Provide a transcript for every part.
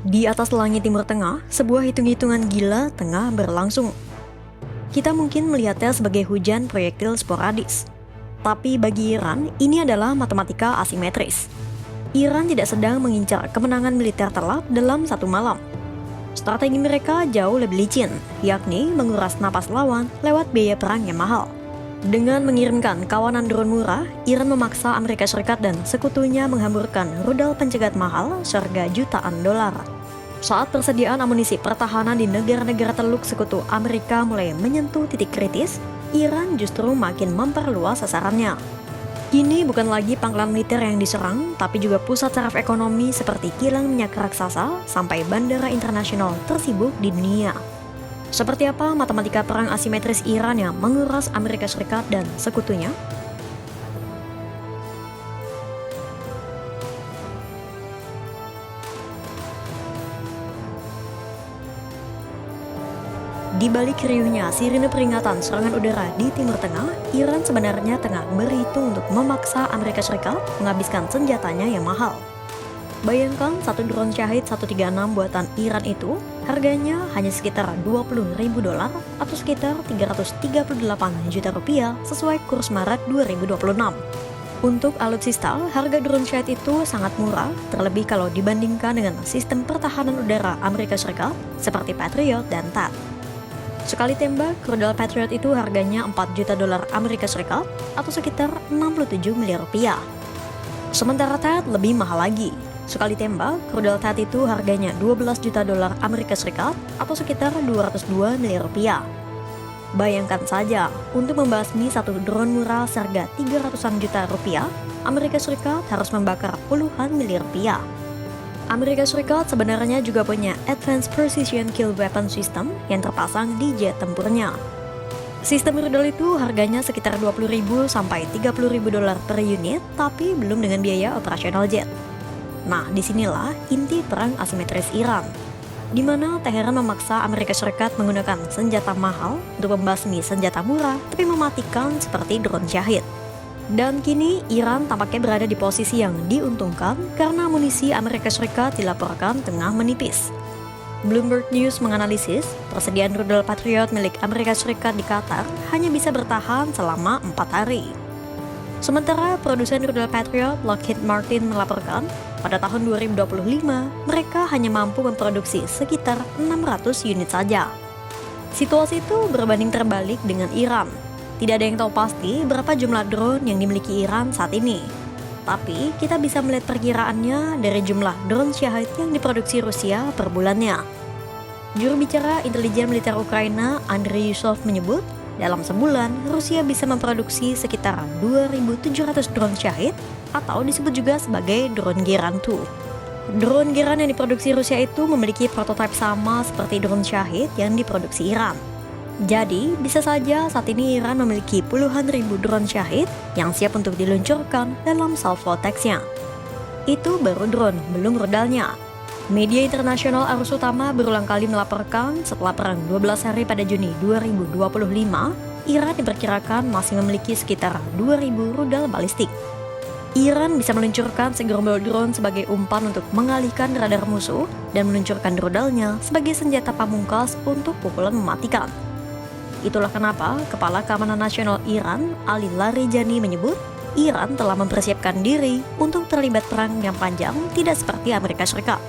Di atas langit Timur Tengah, sebuah hitung-hitungan gila tengah berlangsung. Kita mungkin melihatnya sebagai hujan proyektil sporadis. Tapi bagi Iran, ini adalah matematika asimetris. Iran tidak sedang mengincar kemenangan militer telak dalam satu malam. Strategi mereka jauh lebih licin, yakni menguras napas lawan lewat biaya perang yang mahal. Dengan mengirimkan kawanan drone murah, Iran memaksa Amerika Serikat dan sekutunya menghamburkan rudal pencegat mahal seharga jutaan dolar. Saat persediaan amunisi pertahanan di negara-negara teluk sekutu Amerika mulai menyentuh titik kritis, Iran justru makin memperluas sasarannya. Kini bukan lagi pangkalan militer yang diserang, tapi juga pusat saraf ekonomi seperti kilang minyak raksasa sampai bandara internasional tersibuk di dunia. Seperti apa matematika perang asimetris Iran yang menguras Amerika Serikat dan sekutunya? Di balik riuhnya sirine peringatan serangan udara di Timur Tengah, Iran sebenarnya tengah berhitung untuk memaksa Amerika Serikat menghabiskan senjatanya yang mahal. Bayangkan satu drone Shahid 136 buatan Iran itu harganya hanya sekitar 20.000 dolar atau sekitar 338 juta rupiah sesuai kurs Maret 2026. Untuk alutsista, harga drone Shahid itu sangat murah, terlebih kalau dibandingkan dengan sistem pertahanan udara Amerika Serikat seperti Patriot dan THAAD. Sekali tembak, rudal Patriot itu harganya 4 juta dolar Amerika Serikat atau sekitar 67 miliar rupiah. Sementara THAAD lebih mahal lagi. Sekali tembak, rudal THAAD itu harganya 12 juta dolar Amerika Serikat atau sekitar 202 miliar rupiah. Bayangkan saja, untuk membasmi satu drone murah seharga 300-an juta rupiah, Amerika Serikat harus membakar puluhan miliar rupiah. Amerika Serikat sebenarnya juga punya Advanced Precision Kill Weapon System yang terpasang di jet tempurnya. Sistem rudal itu harganya sekitar 20.000 sampai 30.000 dolar per unit, tapi belum dengan biaya operasional jet. Nah, disinilah inti perang asimetris Iran, di mana Teheran memaksa Amerika Serikat menggunakan senjata mahal untuk membasmi senjata murah tapi mematikan seperti drone Shahid. Dan kini Iran tampaknya berada di posisi yang diuntungkan karena amunisi Amerika Serikat dilaporkan tengah menipis. Bloomberg News menganalisis persediaan rudal Patriot milik Amerika Serikat di Qatar hanya bisa bertahan selama 4 hari. Sementara produsen rudal Patriot Lockheed Martin melaporkan pada tahun 2025 mereka hanya mampu memproduksi sekitar 600 unit saja. Situasi itu berbanding terbalik dengan Iran. Tidak ada yang tahu pasti berapa jumlah drone yang dimiliki Iran saat ini. Tapi kita bisa melihat perkiraannya dari jumlah drone Shahid yang diproduksi Rusia per bulannya. Juru bicara intelijen militer Ukraina, Andriy Yusov menyebut, dalam sebulan Rusia bisa memproduksi sekitar 2.700 drone Shahid atau disebut juga sebagai drone Geran 2. Drone Geran yang diproduksi Rusia itu memiliki prototipe sama seperti drone Shahid yang diproduksi Iran. Jadi, bisa saja saat ini Iran memiliki puluhan ribu drone Shahid yang siap untuk diluncurkan dalam salvo teksnya. Itu baru drone, belum rudalnya. Media internasional arus utama berulang kali melaporkan setelah perang 12 hari pada Juni 2025, Iran diperkirakan masih memiliki sekitar 2.000 rudal balistik. Iran bisa meluncurkan segerombol drone sebagai umpan untuk mengalihkan radar musuh dan meluncurkan rudalnya sebagai senjata pamungkas untuk pukulan mematikan. Itulah kenapa Kepala Keamanan Nasional Iran, Ali Larijani menyebut, Iran telah mempersiapkan diri untuk terlibat perang yang panjang tidak seperti Amerika Serikat.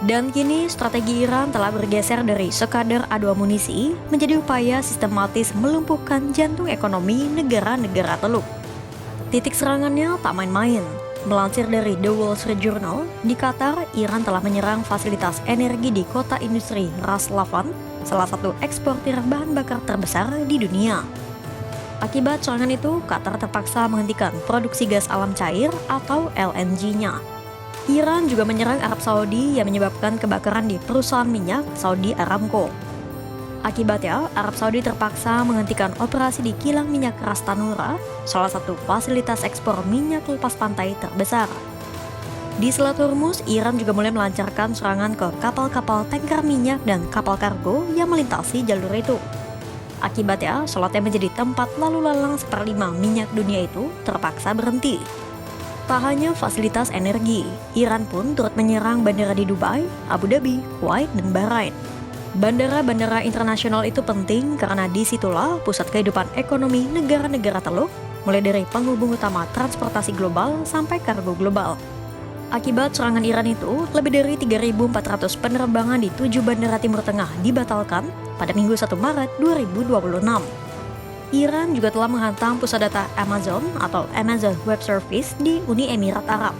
Dan kini strategi Iran telah bergeser dari sekadar adu amunisi menjadi upaya sistematis melumpuhkan jantung ekonomi negara-negara teluk. Titik serangannya tak main-main. Melansir dari The Wall Street Journal, di Qatar, Iran telah menyerang fasilitas energi di kota industri Ras Laffan, salah satu eksportir bahan bakar terbesar di dunia. Akibat serangan itu, Qatar terpaksa menghentikan produksi gas alam cair atau LNG-nya. Iran juga menyerang Arab Saudi yang menyebabkan kebakaran di perusahaan minyak Saudi Aramco. Akibatnya, Arab Saudi terpaksa menghentikan operasi di kilang minyak Ras Tanura, salah satu fasilitas ekspor minyak lepas pantai terbesar. Di Selat Hormuz, Iran juga mulai melancarkan serangan ke kapal-kapal tanker minyak dan kapal kargo yang melintasi jalur itu. Akibatnya, slot yang menjadi tempat lalu lalang seperlima minyak dunia itu terpaksa berhenti. Tak hanya fasilitas energi, Iran pun turut menyerang bandara di Dubai, Abu Dhabi, Kuwait, dan Bahrain. Bandara-bandara internasional itu penting karena disitulah pusat kehidupan ekonomi negara-negara Teluk, mulai dari penghubung utama transportasi global sampai kargo global. Akibat serangan Iran itu, lebih dari 3.400 penerbangan di 7 bandara Timur Tengah dibatalkan pada Minggu 1 Maret 2026. Iran juga telah menghantam pusat data Amazon atau Amazon Web Service di Uni Emirat Arab.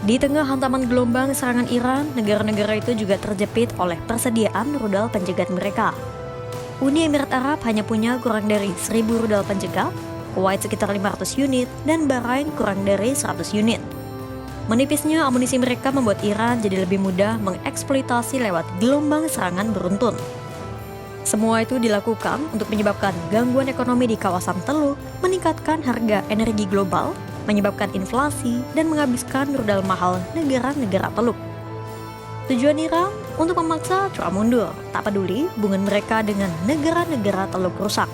Di tengah hantaman gelombang serangan Iran, negara-negara itu juga terjepit oleh persediaan rudal penjegat mereka. Uni Emirat Arab hanya punya kurang dari 1.000 rudal penjegat, Kuwait sekitar 500 unit, dan Bahrain kurang dari 100 unit. Menipisnya amunisi mereka membuat Iran jadi lebih mudah mengeksploitasi lewat gelombang serangan beruntun. Semua itu dilakukan untuk menyebabkan gangguan ekonomi di kawasan Teluk, meningkatkan harga energi global, menyebabkan inflasi, dan menghabiskan rudal mahal negara-negara Teluk. Tujuan Iran untuk memaksa Trump mundur, tak peduli hubungan mereka dengan negara-negara Teluk rusak.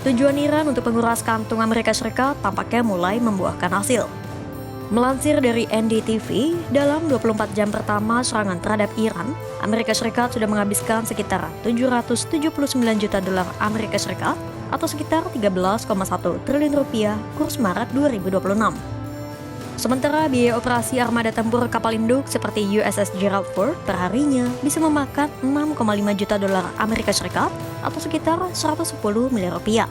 Tujuan Iran untuk menguras kantung Amerika Serikat tampaknya mulai membuahkan hasil. Melansir dari NDTV, dalam 24 jam pertama serangan terhadap Iran, Amerika Serikat sudah menghabiskan sekitar 779 juta dolar Amerika Serikat atau sekitar 13,1 triliun rupiah kurs Maret 2026. Sementara biaya operasi armada tempur kapal induk seperti USS Gerald Ford perharinya bisa memakan 6,5 juta dolar Amerika Serikat atau sekitar 110 miliar rupiah.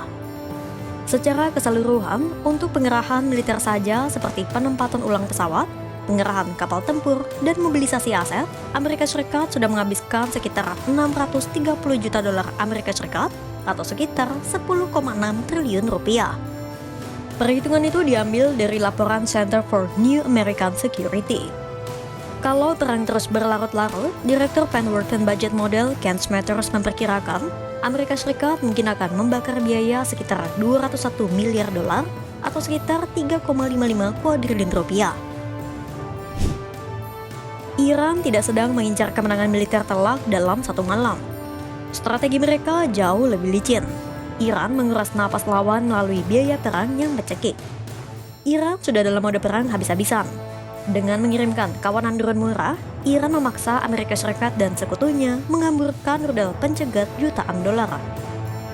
Secara keseluruhan, untuk pengerahan militer saja seperti penempatan ulang pesawat, pengerahan kapal tempur, dan mobilisasi aset, Amerika Serikat sudah menghabiskan sekitar 630 juta dolar Amerika Serikat atau sekitar 10,6 triliun rupiah. Perhitungan itu diambil dari laporan Center for New American Security. Kalau perang terus berlarut-larut, Direktur Penworthen Budget Model Ken Smathers memperkirakan Amerika Serikat mungkin akan membakar biaya sekitar 201 miliar dolar atau sekitar 3,55 kuadriliun rupiah. Iran tidak sedang mengincar kemenangan militer telak dalam satu malam. Strategi mereka jauh lebih licin. Iran menguras napas lawan melalui biaya perang yang mencekik. Iran sudah dalam mode perang habis-habisan. Dengan mengirimkan kawanan drone murah, Iran memaksa Amerika Serikat dan sekutunya menghamburkan rudal pencegat jutaan dolar.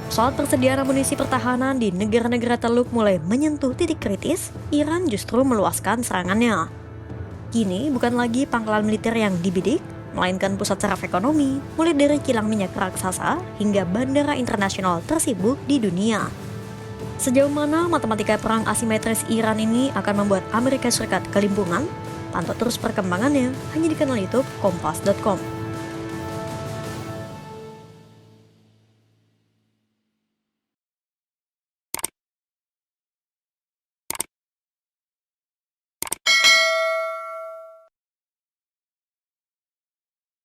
Saat persediaan amunisi pertahanan di negara-negara Teluk mulai menyentuh titik kritis, Iran justru meluaskan serangannya. Kini bukan lagi pangkalan militer yang dibidik, melainkan pusat saraf ekonomi, mulai dari kilang minyak raksasa hingga bandara internasional tersibuk di dunia. Sejauh mana matematika perang asimetris Iran ini akan membuat Amerika Serikat kelimpungan? Pantau terus perkembangannya hanya di kanal YouTube Kompas.com.